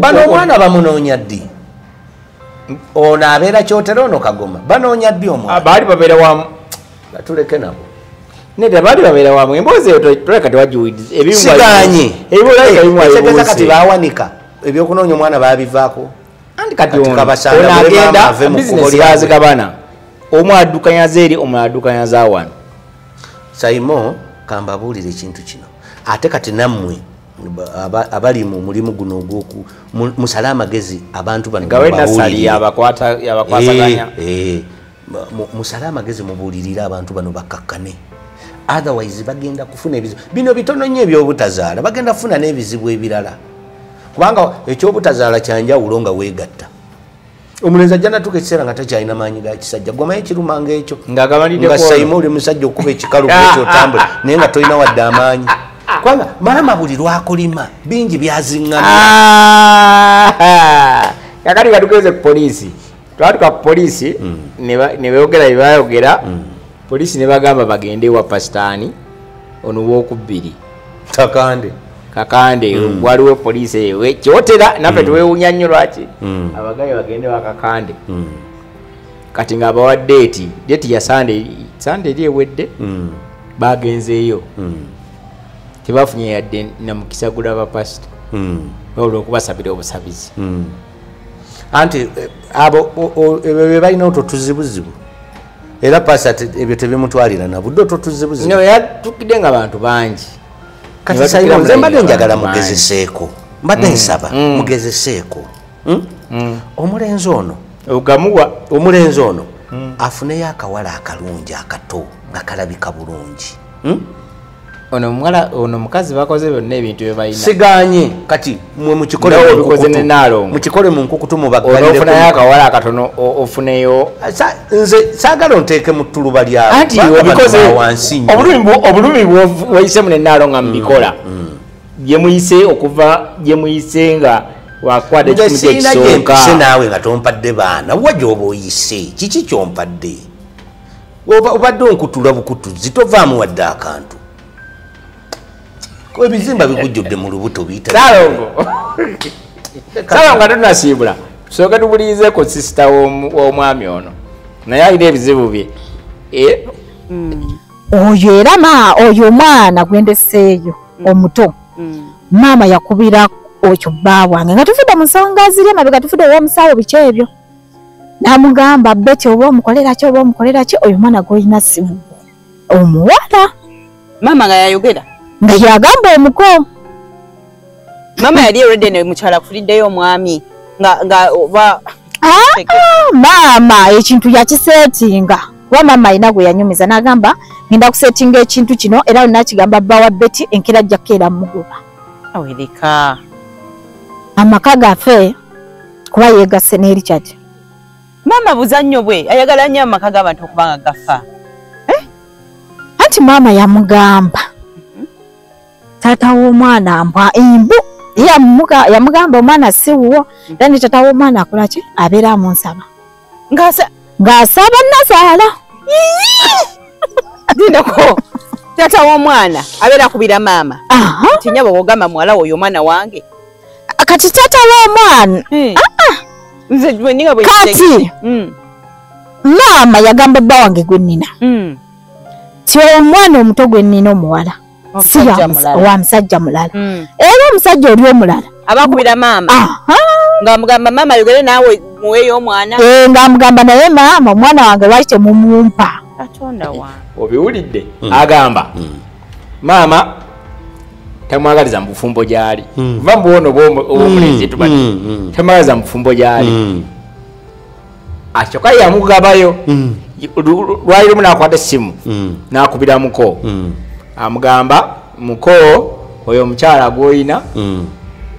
bano omwana bamunoonya ddi ono abeera kyotera ono kagoma banoonya ddi omwana baali babeera wamu tuleke nabo neda baali babeera wamu emboozi eyo toleka tewagiwuliza siganye ebitegeza kati bawanika ebyokunoonya omwana babivaako agenda bizinesi bazigabana omu addukanyaza eri omulala addukanyaza wano Saimo kambabuulira ekintu kino ate kati nammwe abali mu mulimu guno ogwoku musale amagezi abantu bano musale amagezi mubuulirire abantu bano bakakkane otherwise bagenda kufuna ebizibu bino bitono nnyo ebyobutazaala bagenda kufuna n'ebizibu ebirala kubanga ekyobutazaala kyanjawulo nga weegatta omulenzi ajja natuka ekiseera nga takyalina maanyi ga kisajja gwomayo ekirumanga ekyo nga Saimo oli musajja okuba ekikalu ekyotambula naye nga tolina wadde amaanyi kubanga maama buli lwakolima bingi byaziŋŋamya kakati katugeze ku poliisi twatuka ku poliisi ne beogera bye bayogera poliisi ne bagamba bagende wa pasitaani ono w'okubbiri kakande waliwo poliisi eyo kyotera naffe tuwewunya nnyo lwaki abagaye bagende wakakande kati nga abawa deeti ya sande eri ewedde bagenzeeyo tebafunye yadde namukisa gula bapasita olwokubasabira obusabizi anti abo ebyo balina ototuzibuzibu era pasat ebyo tebimutwalira nabudde ototuzibuzibu no yatukidde nga bantu bangi kati sayino nze mbadde njagala mugezeseeko mbadde nsaba mugezeseeko omulenzi ono ogamuwa omulenzi ono afuneyo akawala akalungi akato nga kalabika bulungi ono mwala ono mukazi bakoze byonna ebintu byebalina siganye kati mwe mukikole mu nkukutu mubagalire akawala akatono ofuneyo nze saagala onteeke mu ttuluba lyabo anti obikoze obulumi bwayise munenaalo nga mubikola byemuyise okuva gyemuyise nga wakwada ekimu ekisooka naawe nga tompadde baana wa gyoba oyise kiki kyompadde obadde onkutula bukutuzi tovaamu wadde akantu ebizimba bikujjudde mu lubuto salongo nga tunasiibula tusooke tubulirizeeko sisita w'omwami ono naye alina ebizibu bye oyo era oyo omwana gwendeseeyo omuto maama yakubira okyo bba wange nga tufudde mu nsonga ziri emabega tufudde ow'omusaawo biki ebyo n'amugamba beti oba omukoleraki oba omukoleraki oyo mwana gw'olina simu omuwala maama nga yayogera nga yagamba omuko maama yali already ne mukyala kufuliddeyo omwami nga oba maama ekintu yakiseetinga kuba maama alina gwe yanyumiza n'agamba ngenda kuseetinga ekintu kino era olinaakigamba bba wa beti enkera ajja kukeera mugoba awereka amaka gaffe kuba yeegasse ne Richard maama buzannyo bwe ayagala nnyo amaka g'abantu okuba nga gafa anti maama yamugamba taata w'omwana mbwa embu yamugamba omwana si wuwo era ne taata w'omwana akola ki abeera amunsaba ng'asaba nazaala dindako taata w'omwana abeera akubira maama tinya bw'ogamba muwala oyo omwana wange kati taata w'omwana kati maama yagamba bba wange gwe nnina ti omwana omuto gwe nnina omuwala si wa musajja mulala era omusajja oli omulala abakubira maama ng'amugamba maama ayogere naawe muweeyo omwana ng'amugamba naye maama omwana wange lwaki temumumpa katonda wange obiwulidde agamba maama temwagaliza mu bufumbo gyali va mbuwono obwomulenzi tubadde temwagaliza mu bufumbo gyali akyoka yamugabayo lwali lumu nakwata essimu nakubira muko amugamba muko oyo omukyala gw'olina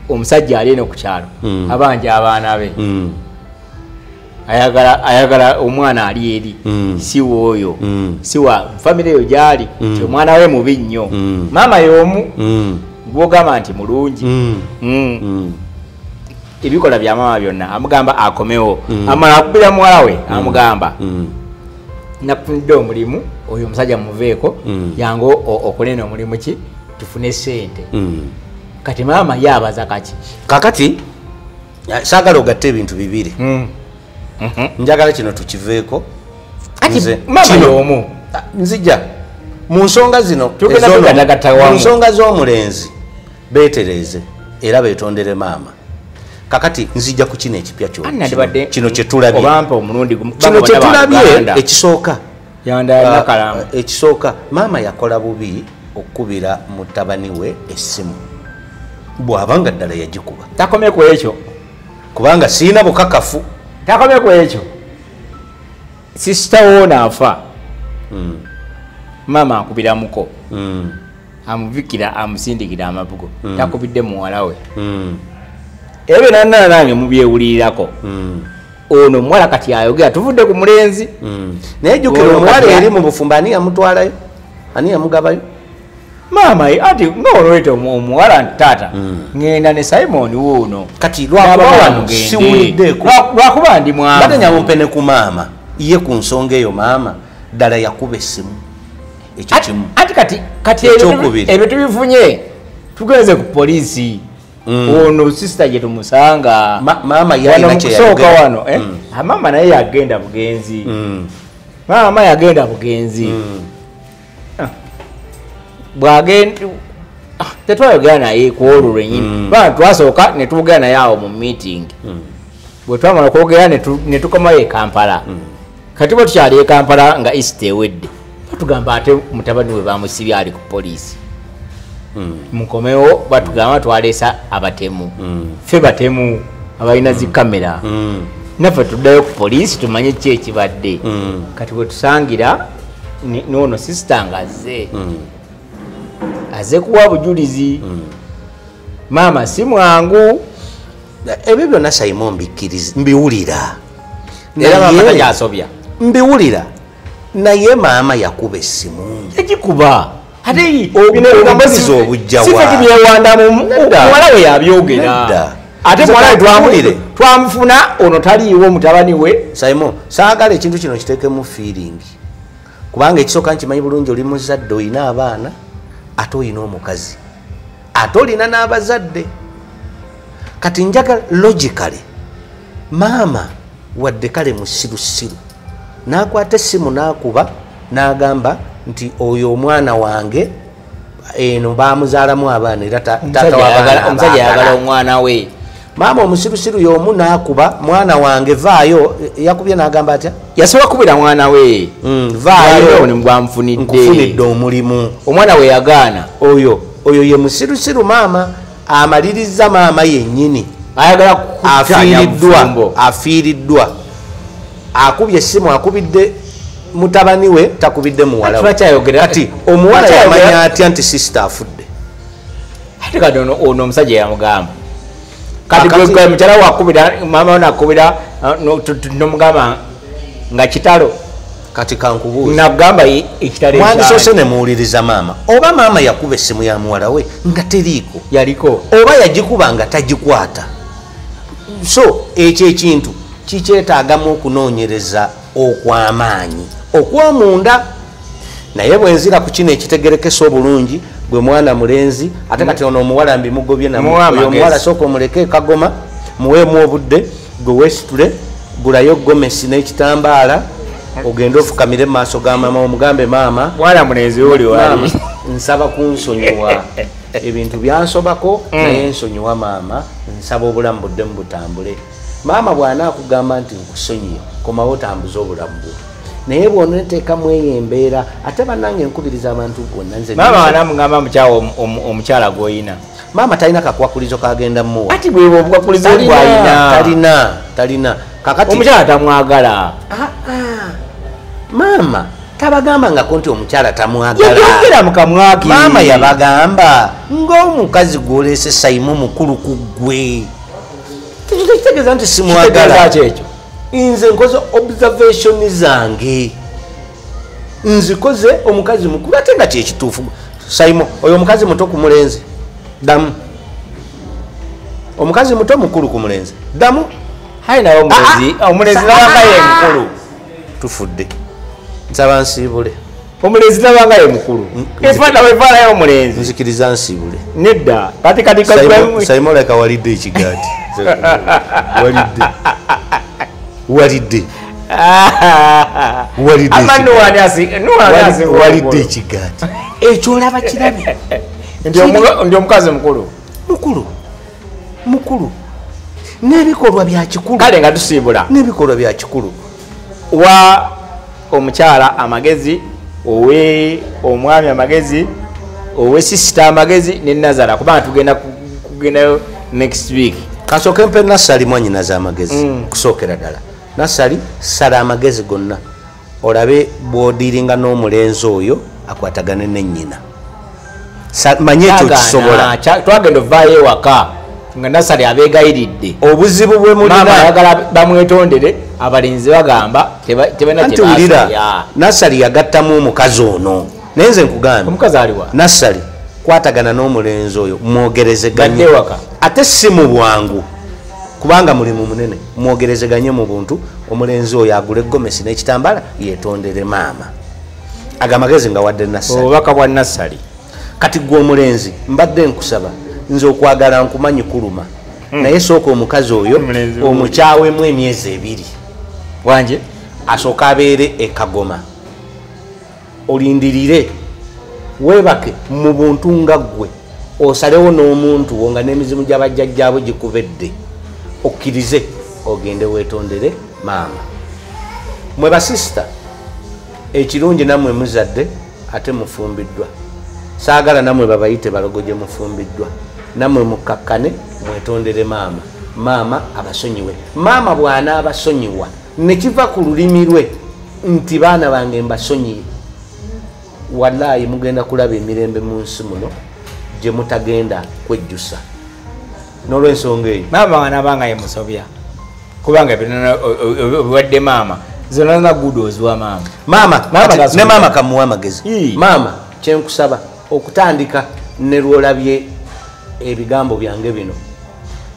omusajja ali eno ku kyalo abanja abaana be ayagala omwana ali eri si wooyo si wa famire eyo gyali ti omwana we mubi nnyo maama y'omu gwogamba nti mulungi ebikola bya maama byonna amugamba akomewo amala akubira muwala we amugamba nakufunidde omulimu oyo omusajja muveeko yange okunene omulimu ki tufune sente kati maama yabaza kaki kakati saagala ogatte ebintu bibiri njagala kino tukiveeko nzija mu nsonga zino mu nsonga z'omulenzi beetereze era beetondere maama kakati nzija ku kino ekipya kino kyetulabye ekisooka maama yakola bubi okukubira mutabani we essimu bw'abanga ddala yagikuba takome ku ekyo kubanga siina bukakafu takome ku ekyo sisita wo naafa maama akubira muko amuvikira amusindikira amabugo takubidde muwala we ebyo nannana nange mubyewulirirako ono omuwala kati ayogera tuvudde ku mulenzi naye jjukira omuwala eri mu bufumbo ani yamutwalayo ani yamugabayo maama ati ng'olwete omuwala nti taata ngenda ne Simon wuuno kati lwakuba siwuliddeeko lwakuba ndi mwavu bate nyamumpe ne ku maama ye ku nsonga eyo maama ddala yakuba essimu ekyo kimu ati kati ebyo tubifunye tugenze ku poliisi ono sister gye tumusanga maama yalina kyeyayogera wano maama naye yagenda bugenzi maama yagenda bugenzi bwagenda tetwayogera naye ku olwo lwenyini bana twasooka ne tuwogera naye awo mu meeting bwe twamala okwogera ne tukomayo e Kampala kati bwe tukyali e Kampala nga East ewedde batugamba ate mutabani we bamusibye ali ku poliisi mukomewo batugamba twaleesa abatemu ffe batemu abalina zikamera naffe tuddayo ku poliisi tumanye ki ekibadde kati bwe tusangira noono sisita nga azze kuwa bujulizi maama si mwangu ebyo byonna Simon mbiwulira era maama tajaasobya mbiwulira naye maama yakuba essimu yagikuba ate obujulizi obujjawa muwala we yabyogera ate muwala we twamufuna ono taliiwo mutabani we Simon saagala ekintu kino kiteekemu feeling kubanga ekisooka nkimanyi bulungi oli muzadde olina abaana ate olina omukazi ate olina n'abazadde kati njagala logically maama wadde kale musirusiru n'akwata essimu n'akuba n'agamba nti oyo omwana wange eno bamuzaalamu abaana era omusajja yagala omwana we maama omusirusiru y'omu n'akuba mwana wange vaayo yakubye n'agamba atya yasobola kubira mwana we vaayo nkufunidde omulimu omwana we yagaana oyo ye musirusiru maama amaliriza maama yennyini ayagala afiiriddwa akubye essimu akubidde mutabani we takubidde muwala we ati omuwala yamanya atya nti sisita afudde ate kati ono omusajja yamugamba kati gwe mukyala wakubira maama we nakubira nomugamba nga kitalo kati kankubuuza nagamba ekitalo mwandisoose ne muwuliriza maama oba maama yakuba essimu ya muwala we nga teriiko yaliko oba yagikuba nga tagikwata so ekyo ekintu kikyetaagamu okunoonyereza okw'amaanyi okw'omunda naye bwenzira ku kino ekitegerekesa obulungi gwe mwana mulenzi ate kati ono omuwala mbimugobye naoyo omuwala sooka omuleke ekagoma muweemu obudde gwe weesitule gulayo gomesi n'ekitambaala ogende ofukamire mu maaso ga maama omugambe maama mwana mulenzi oli wali nsaba kunsonyiwa ebintu byansobako naye nsonyiwa maama nsaba obulamu buddemu butambule maama bw'anaakugamba nti nkusonyiye komawo otambuza obulamu bwo naye bw'oneteekamu eyo embeera ate bannange nkubiriza abantu bonna nze maama anamugamba mukyawa omukyala gw'oyina maama talina kakwakulizo kagenda muwa ati bwebwe obukwakulizo bwayina talina kakati omukyala tamwagala maama tabagambangako nti omukyala tamwagala yagera mukamwaki maama yabagamba ng'omukazi gw'oleese Simon mukulu ku ggwe tekitegeeza nti simwagala ekyo nze nkoze observation zange nzikoze omukazi mukulu ate nga kyekituufu Simon oyo omukazi muto ku mulenzi damu omukazi muto mukulu ku mulenzi damu hayi naye omulenzi nabanga ye mukulu tufudde nsaba nsiibule omulenzi nabanga ye mukulu efaanayo omulenzi nzikiriza nsiibule nedda Simon leka walidde ekigaati walidde ekigaati ekyolaba kirabe ndi omukazi mukulu n'ebikolwa bya kikulu kale nga tusiibula n'ebikolwa bya kikulu wa omukyala amagezi owe omwami amagezi owe sisita amagezi ne Nazara kubanga tugenda kugendayo next week kasooke mpe Nassali mwanyinaze amagezi kusookera ddala Nassali sala amagezi gonna olabe bw'odiringa n'omulenzi oyo akwatagane n'ennyina manye ekyo kisobola twagenda ovaayo ewaka nga Nassali abeegayiridde obuzibu bwe mulina ayagala bamwetondere abalinzi bagamba tebanatewulira Nassali yagattamu omukazi ono naye nze nkugambye omukazi aliwa Nassali kwatagana n'omulenzi oyo mwogerezeganye ate si mu bwangu kubanga mulimu munene mwogerezeganye mu buntu omulenzi oyo agula egomesi n'ekitambala yetondere maama agamagezi nga wadde Nassali obubaka bwa Nassali kati gwe omulenzi mbadde nkusaba nze okwagala nkumanyi kuluma naye sooka omukazi oyo omukyawemu emyezi 2 wanje asooka abeere ekagoma olindirire weebake mu buntu nga ggwe osalewo n'omuntu wo nga n'emizimu gy'abajjajjaabo gikubedde okkirize ogende weetondere maama. Mwe basisita ekirungi nammwe muzadde ate mufumbiddwa, saagala nammwe babayite balogoje mufumbiddwa, nammwe mukkakkane mwetondere maama. Maama abasonyiwe. Maama bw'anaabasonyiwa ne kiva ku lulimi lwe nti baana bange mbasonyiye, wallaahi mugenda kulaba emirembe mu nsi muno gye mutagenda kwejjusa. N'olw'ensonga eyo maama wanaabanga ye musobya kubanga obiwadde maama zonna zonna gudozi wa maama. Ne maama kamuwa amagezi. Maama kyenkusaba okutandika ne lwolabye ebigambo byange bino,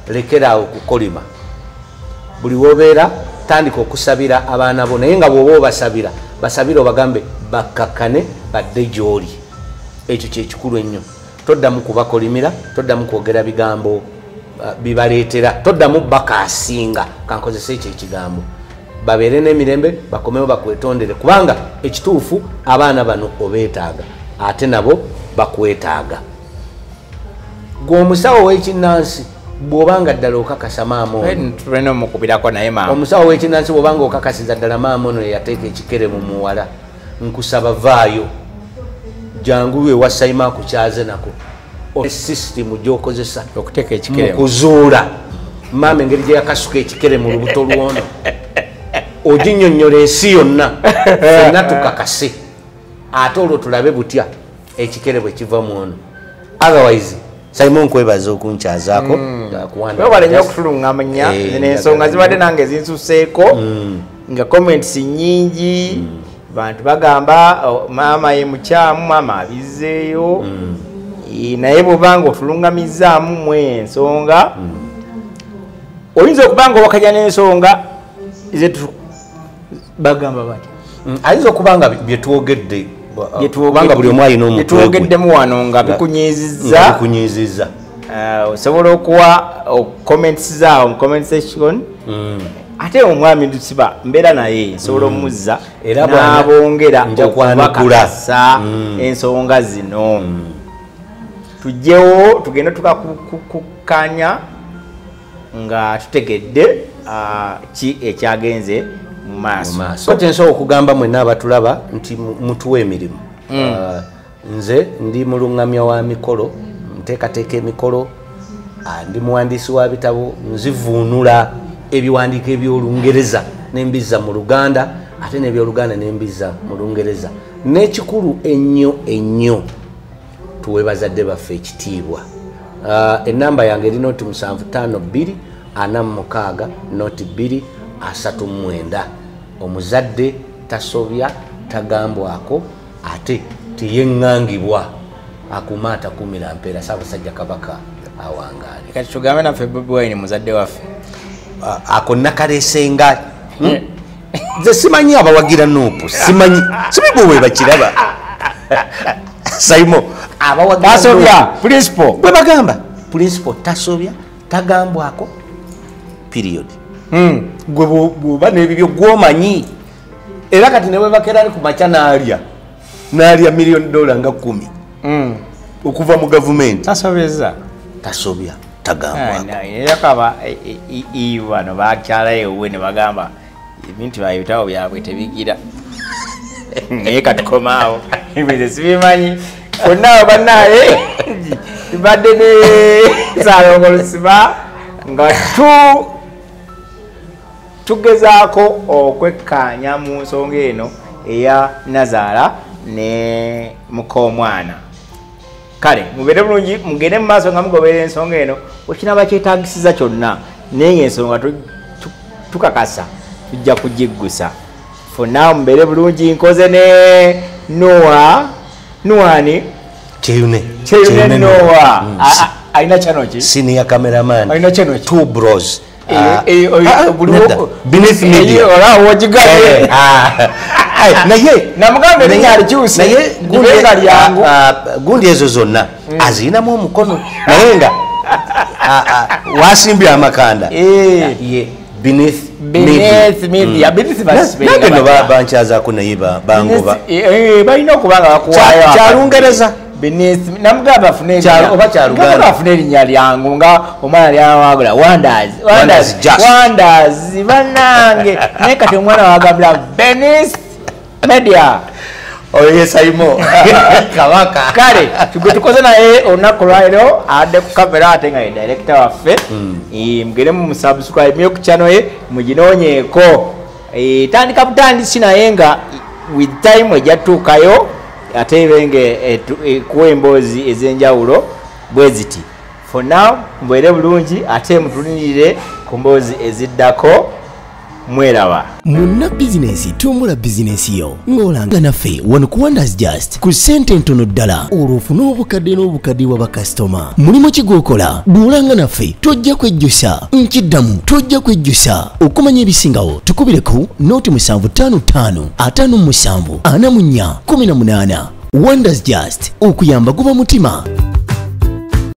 lekeraawo okukolima. Buli wobeera tandika okusabira abaana bo, naye nga bw'oba obasabira basabire obagambe bakkakkane badde gy'oli. Ekyo kyekikulu ennyo. Toddamu kubakolimira, toddamu kwogera bigambo bibaleetera, toddamu bakaasinga kankozesa ekyo ekigambo. Babeere n'emirembe, bakomewo bakwetondere, kubanga ekituufu abaana bano obeetaaga ate nabo bakwetaaga. Gwe omusawo w'ekinnansi bw'obanga ddala okakasa maama ono, mukubirako naye maama, omusawo w'ekinnansi bw'obanga okakasiza ddala maama ono yateeka ekikere mu muwala, nkusaba vaayo jangu ewa Saima kukyaze nako system gy'okozesa okuteeka ekikere mu kuzuula maama engeri gye yakasuka ekikere mu lubuto lwono oginnyonnyola ensi yonna fenna tukakase ate olwo tulabe butya ekikere bwe kiva mu ono. Otherwise Saima nkwebaza okunkyazaako webale nnyo okutuluŋŋamanya n'ensonga zibadde nange zinsuseeko nga comments nnyingi. Bantu bagamba maama ye mukyamu, maama abizzeeyo, naye bw'obanga otuluŋŋamizzaamu mu ensonga oyinza okubanga owakanya n'ensonga bagamba bati ayinza okubanga byetwogedde kubanga buli omu alina omutwe gwe byetwogeddemu wano nga bikunyiizizza. Osobola okuwa comments zaawo mu comment section, ate omwami ndusiba mbeera naye nsobola omuzza n'abongera okubakakasa ensonga zino. Tujjewo tugenda tukakukanya nga tutegedde ki ekyagenze mu maaso. Kyensobola okugamba mwenna abatulaba nti mutuwa emirimu. Nze ndi muluŋŋamya wa mikolo, nteekateeka emikolo, ndi muwandiisi wa bitabo, nzivuunula ebiwandiiko eby'Olungereza n'embizza mu Luganda, ate n'eby'Oluganda n'embizza mu Lungereza. N'ekikulu ennyo tuwe bazadde baffe ekitiibwa. Ennamba yange eri noti 7546 omuzadde tasobya tagambwako ate tiyeŋŋangibwa akuuma atakuumira mpeera. Ssaabasajja Kabaka awangaale. Kati tugambe naffe Bobi Wine muzadde waffe ako nakaleesenga nze simanyi abawagira Nuupu, simanyi bwe bakiraba Saimo abawagira principal bwe bagamba principal tasobya tagambwako period. Gwe bw'oba n'ebibyo gw'omanyi era kati ne bwe bakeera ali ku makya n'alya $1,000,000 nga 10 okuva mu gavumenti tasobya yakaba bano bakyalayowe ne bagamba ebintu byabitabo byabwe tebigira naye katukomaawo bize sibimanyi fonna bannaye tubadde ne Ssaalongo Lusiba nga tugezaako okwekkaanya mu nsonga eno eya Nazaala ne Mukoomwana. Kale mubeere bulungi mugende mu maaso nga mugoberera ensonga eno okinaba kyetaagisiza kyonna, naye ensonga tukakasa tujja kugiggusa. Fonna mubeere bulungi. Nkoze ne Nuani Kyeyune Noah alina channel ki? Senior cameraman alina channel ki? Two Bros Beneath Media naye namugambe nenyali kyusi naye gundi ezo zonna azinamu omukono naye nga wasimbye amakanda Beneath Media nageno bankyazaako naye bangoba balina okubanga bakuwayo Kyalungereza Beneath namugamba afune Kyalo oba kyaluganda. Ngamba afune erinnya lyangu nga omwana lyawagula Wonders banange naye kati omwana wagambira Beneath Media oye Saimo kabaka kale tugwe tukoze naye olunaku lwaliro adde ku kamera ate nga ye director waffe mugere mu subscribe yo ku channel ye muginoonyeeko tandika butandisi naye nga with time ejatuukayo ate ibenge kuwa emboozi ez'enjawulo bwe ziti for now mbeere bulungi ate mutunirire ku mboozi eziddako mweraba Munna bizinesi tumbula bizinesi yo ng'olanga naffe wano ku Wonders Just ku ssente ntono ddala olwofuna obukadde wa bakasitoma mulimu kigwokola duulanga naffe tojja kwejjusa nkiddamu tojja kwejjusa okumanya ebisingawo tukubireko nooti 755 57 44 18 Wonders Just okuyamba guba mutima